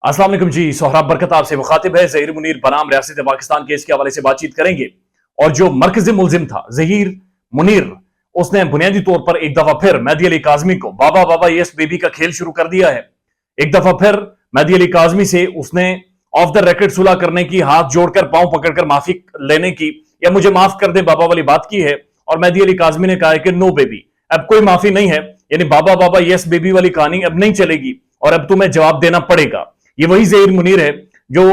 अस्सलाम वालेकुम जी। सोहराब बरकत आपसे मुखातिब है। ज़हीर मुनीर बनाम रियासत पाकिस्तान केस के हवाले से बातचीत करेंगे। और जो मरकजी मुलजिम था ज़हीर मुनीर, उसने बुनियादी तौर पर एक दफा फिर मेहदी अली काज़मी को बाबा बाबा यस बेबी का खेल शुरू कर दिया है। एक दफा फिर मेहदी अली काज़मी से उसने ऑफ द रेकर्ड सुलह करने की, हाथ जोड़कर पांव पकड़कर माफी लेने की या मुझे माफ कर दे बाबा वाली बात की है। और मेहदी अली काज़मी ने कहा है कि नो बेबी, अब कोई माफी नहीं है, यानी बाबा बाबा यस बेबी वाली कहानी अब नहीं चलेगी और अब तुम्हें जवाब देना पड़ेगा। ये वही ज़हीर मुनीर है जो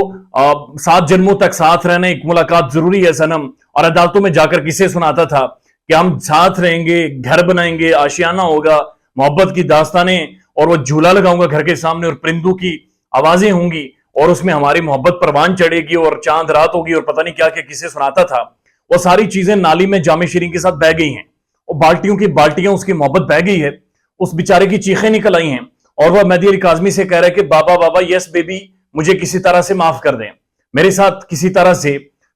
7 जन्मों तक साथ रहने, एक मुलाकात जरूरी है सनम, और अदालतों में जाकर किसे सुनाता था कि हम साथ रहेंगे, घर बनाएंगे, आशियाना होगा, मोहब्बत की दास्तानें, और वो झूला लगाऊंगा घर के सामने और परिंदों की आवाजें होंगी और उसमें हमारी मोहब्बत परवान चढ़ेगी और चांद रात होगी और पता नहीं क्या क्या किसे सुनाता था। वो सारी चीजें नाली में जामे शीरीन के साथ बह गई हैं। वो बाल्टियों की बाल्टियां उसकी मोहब्बत बह गई है। उस बेचारे की चीखें निकल आई हैं और वह मेहदी अली काज़मी से कह रहा है कि बाबा बाबा यस बेबी, मुझे किसी तरह से माफ कर दें, मेरे साथ किसी तरह से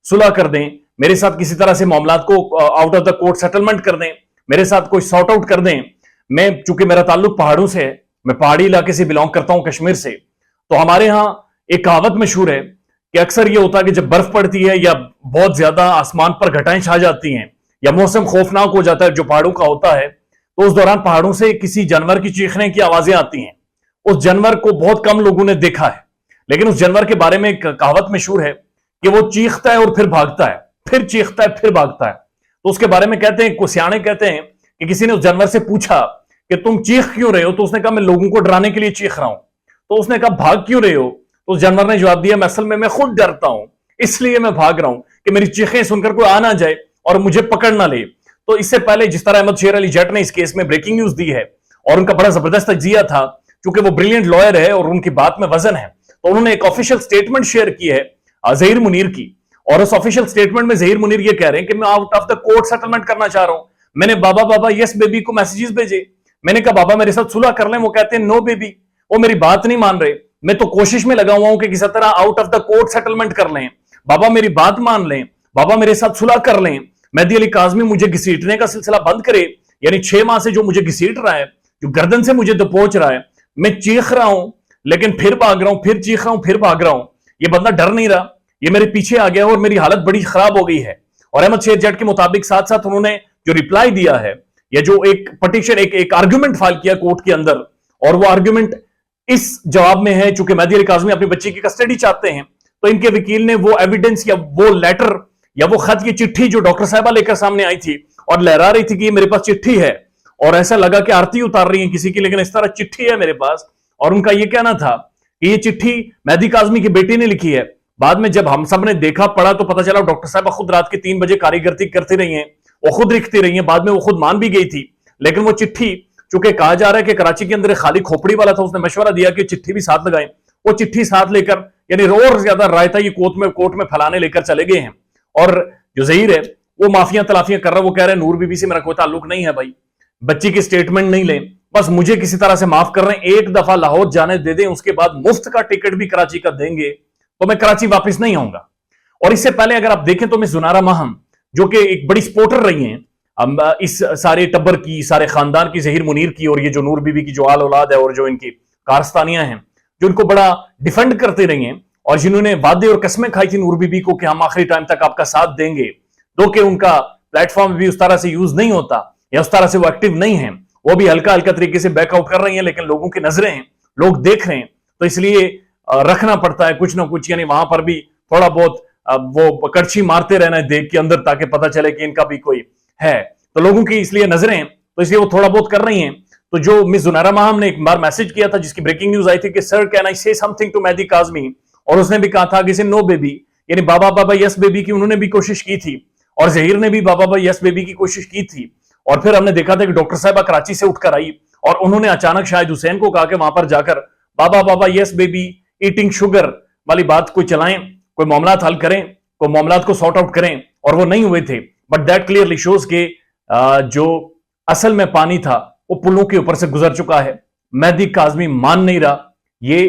सुलह कर दें, मेरे साथ किसी तरह से मामलात को out of the court settlement कर दें, मेरे साथ कोई सॉर्ट आउट कर दें। मैं, चूंकि मेरा ताल्लुक पहाड़ों से है, मैं पहाड़ी इलाके से बिलोंग करता हूं, कश्मीर से, तो हमारे यहां एक कहावत मशहूर है कि अक्सर यह होता है कि जब बर्फ पड़ती है या बहुत ज्यादा आसमान पर घटाएं छा जाती हैं या मौसम खौफनाक हो जाता है जो पहाड़ों का होता है, तो उस दौरान पहाड़ों से किसी जानवर की चीखने की आवाजें आती हैं। उस जानवर को बहुत कम लोगों ने देखा है, लेकिन उस जानवर के बारे में एक कहावत मशहूर है कि वो चीखता है और फिर भागता है, फिर चीखता है फिर भागता है। तो उसके बारे में कहते हैं, कुछ सियाने कहते हैं कि किसी ने उस जानवर से पूछा कि तुम चीख क्यों रहे हो, तो उसने कहा मैं लोगों को डराने के लिए चीख रहा हूं। तो उसने कहा भाग क्यों रहे हो, तो उस जानवर ने जवाब दिया, असल में मैं खुद डरता हूं, इसलिए मैं भाग रहा हूं कि मेरी चीखें सुनकर कोई आ ना जाए और मुझे पकड़ ना ले। तो इससे पहले जिस तरह अहमद शेर अली जट ने इस केस में ब्रेकिंग न्यूज दी है और उनका बड़ा जबरदस्त तजिया था, क्योंकि वो ब्रिलियंट लॉयर है और उनकी बात में वजन है, तो उन्होंने एक ऑफिशियल स्टेटमेंट शेयर की है ज़हीर मुनीर की। और उस ऑफिशियल स्टेटमेंट में ज़हीर मुनीर ये कह रहे हैं कि मैं out of the court settlement करना चाह रहा हूं। मैंने बाबा बाबा यस बेबी को मैसेजेस भेजे, मैंने कहा बाबा मेरे साथ सुलह कर लें, वो कहते हैं नो बेबी, वो मेरी बात नहीं मान रहे। मैं तो कोशिश में लगा हुआ हूं कि किसी तरह out of the court settlement कर लें, बाबा मेरी बात मान लें, बाबा मेरे साथ सुलह कर लें, मेहदी अली काज़मी मुझे घसीटने का सिलसिला बंद करे। यानी 6 माह से जो मुझे घसीट रहा है, जो गर्दन से मुझे दबोच रहा है, मैं चीख रहा हूं लेकिन फिर भाग रहा हूं, फिर चीख रहा हूं फिर भाग रहा हूं, ये बंदा डर नहीं रहा, ये मेरे पीछे आ गया और मेरी हालत बड़ी खराब हो गई है। और अहमद शेर जट के मुताबिक साथ साथ उन्होंने जो रिप्लाई दिया है या जो एक पटिशन, एक आर्ग्यूमेंट फाइल किया कोर्ट के अंदर, और वो आर्ग्यूमेंट इस जवाब में है, चूंकि मेहदी अली काज़मी अपनी बच्ची की कस्टडी चाहते हैं, तो इनके वकील ने वो एविडेंस या वो लेटर या वो खत, ये चिट्ठी जो डॉक्टर साहबा लेकर सामने आई थी और लहरा रही थी कि ये मेरे पास चिट्ठी है, और ऐसा लगा कि आरती उतार रही है किसी की, लेकिन इस तरह चिट्ठी है मेरे पास। और उनका यह कहना था कि ये चिट्ठी मेहदी काज़मी की बेटी ने लिखी है। बाद में जब हम सब ने देखा पढ़ा तो पता चला डॉक्टर साहबा खुद रात के 3 बजे कारीगरी करती रही हैं, वो खुद लिखती रही हैं, बाद में वो खुद मान भी गई थी। लेकिन वो चिट्ठी, चूंकि कहा जा रहा है कि कराची के अंदर खाली खोपड़ी वाला था, उसने मशवरा दिया कि चिट्ठी भी साथ लगाएं, वो चिट्ठी साथ लेकर, यानी और ज्यादा रायता ये कोर्ट में फैलाने लेकर चले गए हैं। और जो ज़हीर है वो माफिया तलाफियां कर रहा है, वो कह रहे हैं नूर बीबी से मेरा कोई ताल्लुक नहीं है भाई, बच्ची की स्टेटमेंट नहीं लें, बस मुझे किसी तरह से माफ कर रहे हैं, एक दफा लाहौर जाने दे दें, उसके बाद मुफ्त का टिकट भी कराची का देंगे तो मैं कराची वापस नहीं आऊंगा। और इससे पहले अगर आप देखें तो मिस जुनारा महम, जो कि एक बड़ी सपोर्टर रही हैं इस सारे टब्बर की, सारे खानदान की, ज़हीर मुनीर की, और ये जो नूर बीबी की जो आल औलाद है और जो इनकी कारस्तानियां हैं, जो इनको बड़ा डिफेंड करते रही हैं और जिन्होंने वादे और कस्में खाई थी नूर बीबी को कि हम आखिरी टाइम तक आपका साथ देंगे, दो कि उनका प्लेटफॉर्म भी उस तरह से यूज नहीं होता या उस तरह से वो एक्टिव नहीं है, वो भी हल्का हल्का तरीके से बैकआउट कर रही हैं, लेकिन लोगों की नजरें हैं, लोग देख रहे हैं, तो इसलिए रखना पड़ता है कुछ ना कुछ, यानी वहां पर भी थोड़ा बहुत वो कड़छी मारते रहना है देख के अंदर, ताकि पता चले कि इनका भी कोई है, तो लोगों की इसलिए नजरें हैं, तो इसलिए वो थोड़ा बहुत कर रही हैं। तो जो मिस जुनारा महम ने एक बार मैसेज किया था जिसकी ब्रेकिंग न्यूज आई थी कि सर कैन आई से समथिंग टू मेहदी काज़मी, और उसने भी कहा था कि नो बेबी, यानी बाबा बाबा यस बेबी की उन्होंने भी कोशिश की थी और ज़हीर ने भी बाबा बाबा यस बेबी की कोशिश की थी। और फिर हमने देखा था कि डॉक्टर साहबा कराची से उठकर आई और उन्होंने अचानक शाहिद हुसैन को कहा कि वहां पर जाकर बाबा बाबा यस बेबी ईटिंग शुगर वाली बात कोई चलाएं, कोई मामला हल करें, कोई मामला को सॉर्ट आउट करें, और वो नहीं हुए थे। बट दैट क्लियरली शोज के जो असल में पानी था वो पुलों के ऊपर से गुजर चुका है। मेहदी काज़मी मान नहीं रहा, ये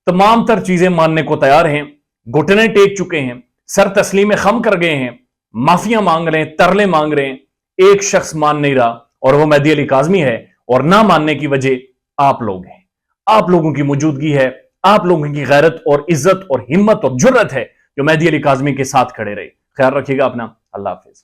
तमाम तर चीजें मानने को तैयार हैं, घुटने टेक चुके हैं, सर तस्लीम खम कर गए हैं, माफिया मांग रहे हैं, तरले मांग रहे हैं, एक शख्स मान नहीं रहा और वो मेहदी अली काज़मी है, और ना मानने की वजह आप लोग हैं, आप लोगों की मौजूदगी है, आप लोगों की गैरत और इज्जत और हिम्मत और जुर्रत है जो मेहदी अली काज़मी के साथ खड़े रहे। ख्याल रखिएगा अपना। अल्लाह हाफिज।